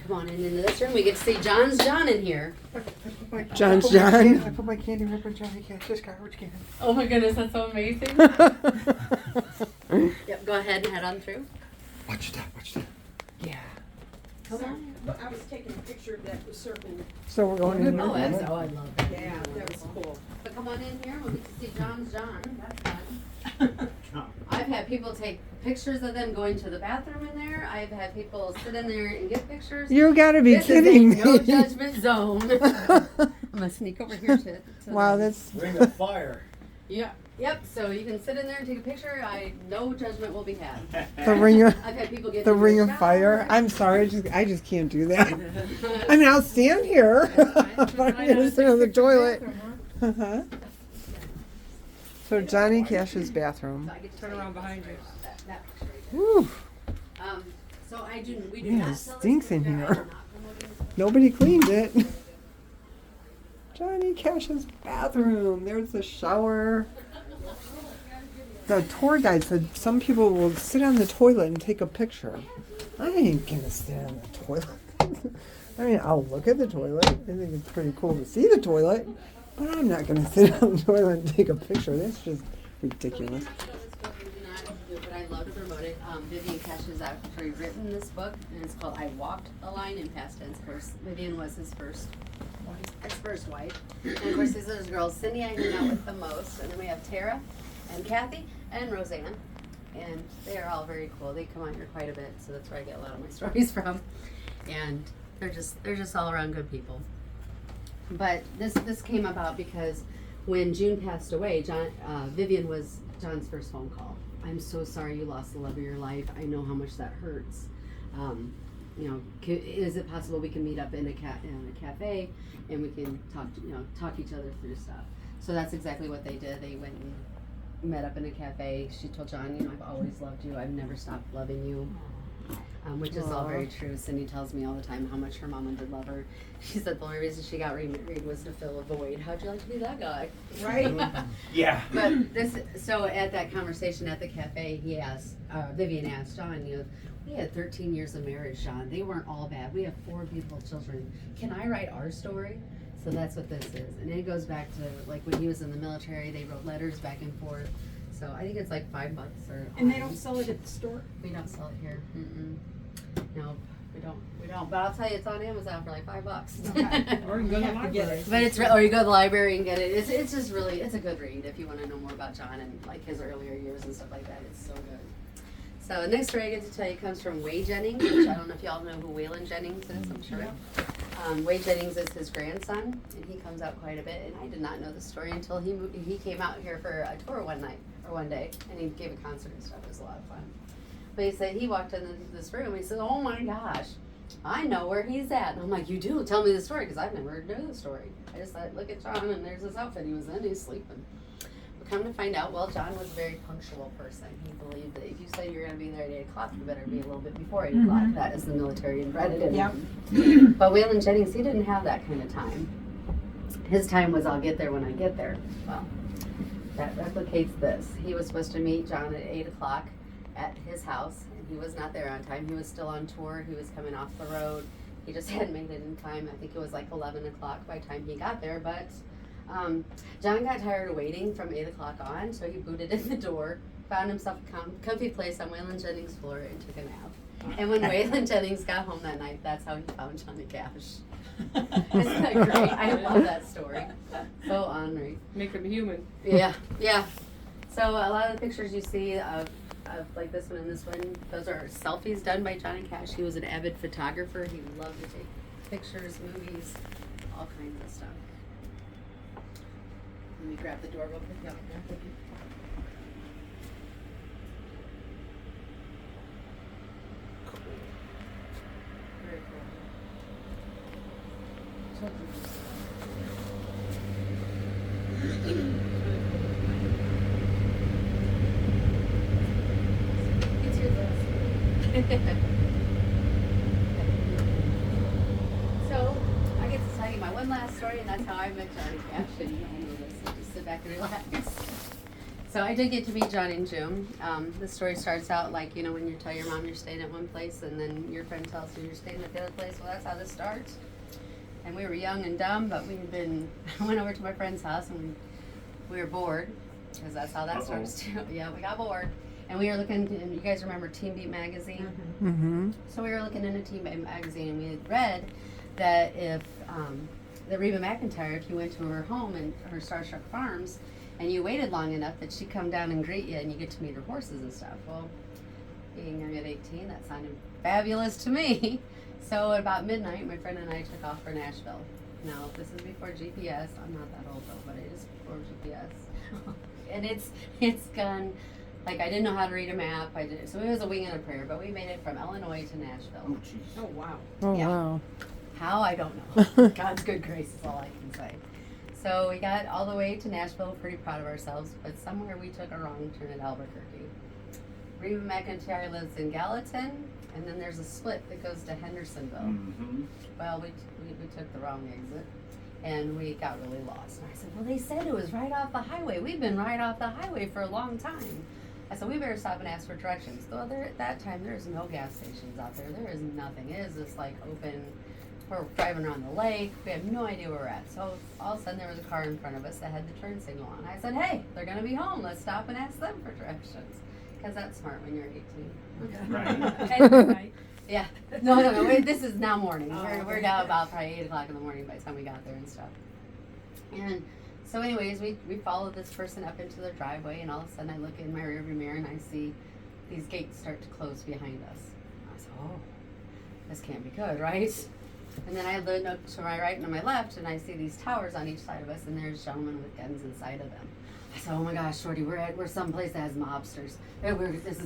come on into this room. We get to see John's John in here. John's John. I put my candy wrapper in Johnny Cash's garbage can. Oh my goodness, that's so amazing. Yep, go ahead and head on through. Watch that, watch that. Yeah. Come on. But I was taking a picture of that serpent. So we're going in Oh, there. I love that. Yeah, that was cool. But come on in here. We'll get to see John's John. That's fun. I've had people take pictures of them going to the bathroom in there. I've had people sit in there and get pictures. You gotta be This kidding is a no me. judgment zone. I'm gonna sneak over here to Wow, the- that's Ring of fire. Yeah. Yep. So you can sit in there and take a picture. No judgment will be had. the ring of I've had people get the in ring the of fire. shower. I'm sorry, I just can't do that. I mean, I'll stand here. But I'm gonna sit on the toilet. Uh-huh. So Johnny Cash's bathroom. So I get to Turn tell around you behind you. That picture right there. Whew. So we do Yeah, not it sell this stinks book. in I'm here. not promoting this. Nobody cleaned it. Johnny Cash's bathroom. There's the shower. The tour guide said some people will sit on the toilet and take a picture. I ain't gonna sit on the toilet. I mean, I'll look at the toilet. I think it's pretty cool to see the toilet, but I'm not gonna sit on the toilet and take a picture. That's just ridiculous. But I love to promote it. Vivian Cash has actually written this book, and it's called "I Walked a Line" in past tense. Of course, Vivian was his first wife, and of course these are his girls. Cindy I hang out with the most, and then we have Tara, and Kathy, and Roseanne, and they are all very cool. They come out here quite a bit, so that's where I get a lot of my stories from, and they're just all around good people. But this came about because when June passed away, Vivian was John's first phone call. I'm so sorry you lost the love of your life. I know how much that hurts. Is it possible we can meet up in a cafe and we can talk each other through stuff? So that's exactly what they did. They went and met up in a cafe. She told John, I've always loved you. I've never stopped loving you. Which is all very true. Cindy tells me all the time how much her mama did love her. She said the only reason she got remarried was to fill a void. How'd you like to be that guy? Right? Yeah. But so at that conversation at the cafe, Vivian asked John, we had 13 years of marriage, John. They weren't all bad. We have 4 beautiful children. Can I write our story? So that's what this is. And it goes back to like when he was in the military, they wrote letters back and forth. So I think it's like $5 or. And they don't sell it at the store? We don't sell it here. Mm-mm. No, we don't. But I'll tell you, it's on Amazon for like $5. Okay. Or you go to the library. But or you go to the library and get it. It's just really, it's a good read if you want to know more about John and like his earlier years and stuff like that. It's so good. So the next story I get to tell you comes from Wade Jennings, which I don't know if y'all know who Waylon Jennings is, I'm sure. Wade Jennings is his grandson, and he comes out quite a bit. And I did not know the story until he came out here for a tour one day, and he gave a concert and stuff. It was a lot of fun. But he said he walked into this room. He said, "Oh my gosh, I know where he's at." And I'm like, "You do? Tell me the story, because I've never heard the story." I just thought, look at John, and there's this outfit he was in. He's sleeping. But come to find out, John was a very punctual person. He believed that if you said you're going to be there at 8 o'clock, you better be a little bit before 8 o'clock. That is the military inbred in him. But Waylon Jennings, he didn't have that kind of time. His time was, I'll get there when I get there. Well, that replicates this. He was supposed to meet John at 8 o'clock at his house, and he was not there on time. He was still on tour. He was coming off the road. He just hadn't made it in time. I think it was like 11 o'clock by the time he got there, but John got tired of waiting from 8 o'clock on, so he booted in the door, found himself a comfy place on Waylon Jennings' floor, and took a nap. And when Waylon Jennings got home that night, that's how he found Johnny Cash. Isn't that great? I love that story. So ornery. Make them human. Yeah. So a lot of the pictures you see of like this one and this one, those are selfies done by Johnny Cash. He was an avid photographer. He loved to take pictures, movies, all kinds of stuff. Let me grab the door real quick. Yeah. Very So, I get to tell you my one last story, and that's how I met Johnny Cash, and you all know this, so just sit back and relax. So I did get to meet John and June. The story starts out like, you know, when you tell your mom you're staying at one place and then your friend tells you you're staying at the other place. Well, that's how this starts. And we were young and dumb, but I went over to my friend's house and we were bored, because that's how that starts too. Yeah, we got bored. And we were looking, and you guys remember Teen Beat magazine? Mm-hmm. So we were looking into Teen Beat magazine, and we had read that if, that Reba McEntire, if you went to her home and her Starstruck Farms, and you waited long enough, that she'd come down and greet you, and you get to meet her horses and stuff. Well, being young at 18, that sounded fabulous to me. So at about midnight, my friend and I took off for Nashville. Now, this is before GPS. I'm not that old though, but it is before GPS. And it's gone, like, I didn't know how to read a map. So it was a wing and a prayer, but we made it from Illinois to Nashville. Oh, jeez. Oh, wow. Oh, Yeah. wow. How, I don't know. God's good grace is all I can say. So we got all the way to Nashville, pretty proud of ourselves, but somewhere we took a wrong turn at Albuquerque. Reba McEntire lives in Gallatin, and then there's a split that goes to Hendersonville. Mm-hmm. Well, we took the wrong exit, and we got really lost. And I said, well, they said it was right off the highway. We've been right off the highway for a long time. I said, we better stop and ask for directions. Though at that time, there's no gas stations out there. There is nothing. It is just like open. We're driving around the lake. We have no idea where we're at. So all of a sudden, there was a car in front of us that had the turn signal on. I said, hey, they're going to be home. Let's stop and ask them for directions. Because that's smart when you're 18. Right. Yeah. No. This is now morning. Oh, We're okay. now about probably 8 o'clock in the morning by the time we got there and stuff. And so anyways, we followed this person up into their driveway, and all of a sudden I look in my rearview mirror and I see these gates start to close behind us. I said, oh, this can't be good, right? And then I look to my right and to my left, and I see these towers on each side of us, and there's gentlemen with guns inside of them. I said, oh my gosh, Shorty, we're someplace that has mobsters. This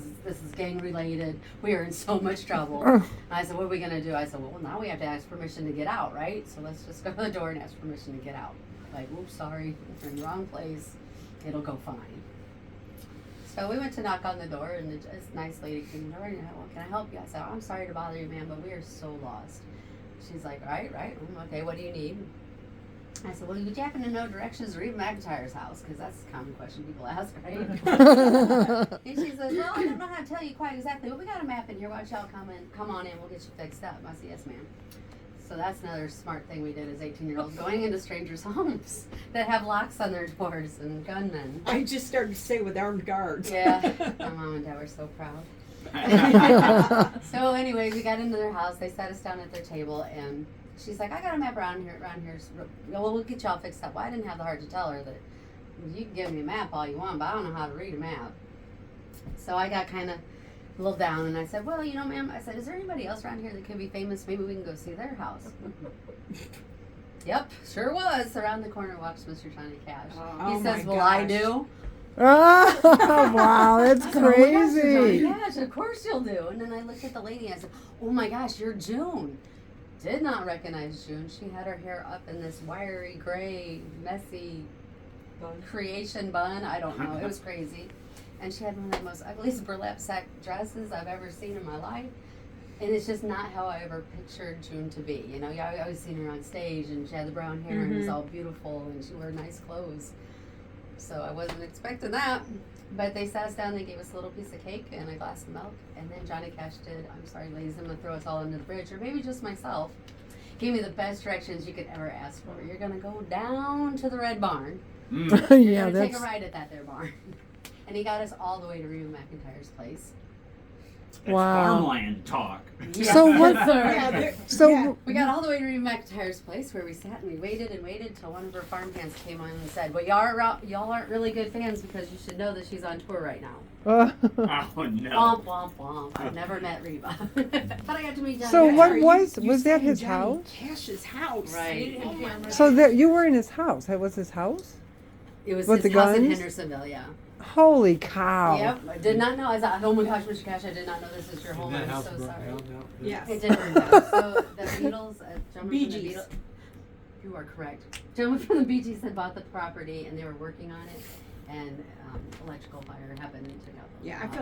is gang related. We are in so much trouble. And I said, what are we gonna do? I said, well, now we have to ask permission to get out, right? So let's just go to the door and ask permission to get out. Like, oops, sorry, we're in the wrong place. It'll go fine. So we went to knock on the door, and this nice lady came to the door, and well, can I help you? I said, oh, I'm sorry to bother you, ma'am, but we are so lost. She's like, right, okay, what do you need? I said, well, would you happen to know directions to Reba McEntire's house? Because that's a common question people ask, right? And she says, well, I don't know how to tell you quite exactly, but we got a map in here. Why don't y'all come on in, we'll get you fixed up. I said, yes, ma'am. So that's another smart thing we did as 18-year-olds, going into strangers' homes that have locks on their doors and gunmen. I just started to say with armed guards. Yeah, my mom and dad were so proud. So anyway, we got into their house. They sat us down at their table, and she's like, I got a map around here. Well, we'll get y'all fixed up. Well, I didn't have the heart to tell her that you can give me a map all you want, but I don't know how to read a map. So I got kind of a little down, and I said, well, you know, ma'am, I said, is there anybody else around here that could be famous? Maybe we can go see their house. Yep, sure was. Around the corner walks Mr. Johnny Cash. Oh, He says, my well, I gosh. do. Oh, wow, that's I said, oh my gosh, crazy. Johnny Cash, of course you'll do. And then I looked at the lady and I said, oh my gosh, you're June. Did not recognize June. She had her hair up in this wiry, gray, messy creation bun. I don't know. It was crazy. And she had one of the most ugliest burlap sack dresses I've ever seen in my life. And it's just not how I ever pictured June to be. You know, I always seen her on stage, and she had the brown hair and it was all beautiful, and she wore nice clothes. So I wasn't expecting that. But they sat us down, they gave us a little piece of cake and a glass of milk, and then Johnny Cash did, I'm sorry ladies, I'm gonna throw us all under the bridge, or maybe just myself. Gave me the best directions you could ever ask for. You're gonna go down to the Red Barn. Mm. You're Yeah, gonna take that's a ride at that there barn. And he got us all the way to Reba McEntire's place. That's Wow. farmland talk. So what- Yes, sir. Yeah, they're- so. yeah. We got all the way to Reba McEntire's place, where we sat and we waited till one of her farm hands came on and said, well, y'all aren't really good fans, because you should know that she's on tour right now. Oh no. Womp, womp, womp. I've never met Reba. But I got to meet Johnny So Cash. what Sorry, was you that said his Johnny house? Cash's house. Right. Oh my So that you were in his house. That was his house? It was With his the house in guns? Hendersonville, yeah. Holy cow. Yep. I did not know. I thought, oh my gosh, Mr. Cash, I did not know this is your home. I'm so sorry. Yes. It did burn down. So the Beatles, gentleman Bee from the Gees. Beatles, you are correct. Gentleman from the Bee Gees had bought the property, and they were working on it, and electrical fire happened and took out the Yeah, I felt